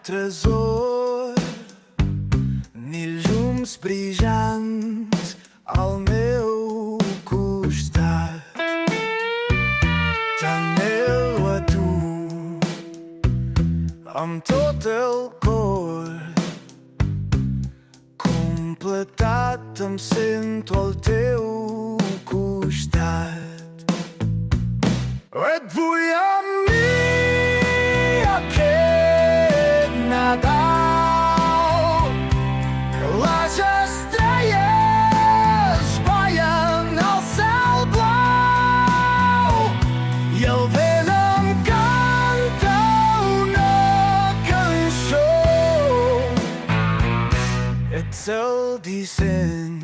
tresor ni llums brillants al meu costat. T'anhelo a tu amb tot el cor, completat em sento al teu costat. Et vull amb mi aquest Nadal, que les estrelles ballen al cel blau i el vent em canta una cançó. Ets el disseny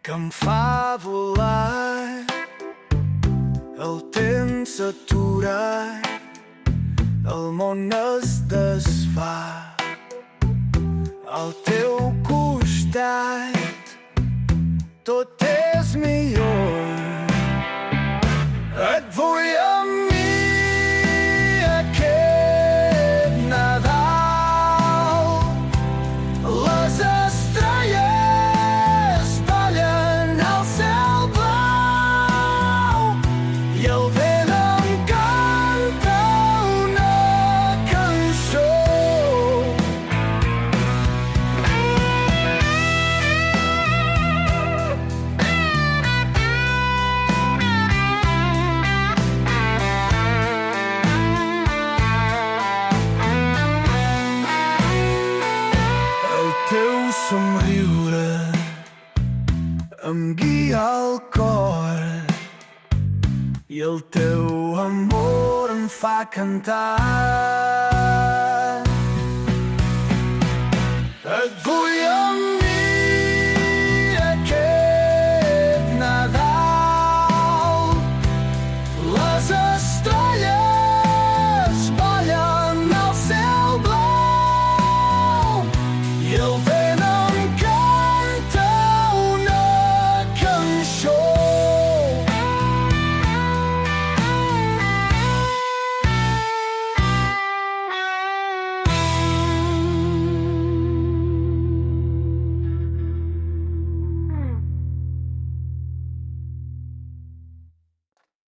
que em fa volar, el temps s'atura, el món es desfà. Al teu costat tot és millor. Et vull amb mi aquest Nadal. Les estrelles ballen al cel blau i el vent em canta una cançó. El teu somriure em guia al cor i el teu amor em fa cantar. Et vull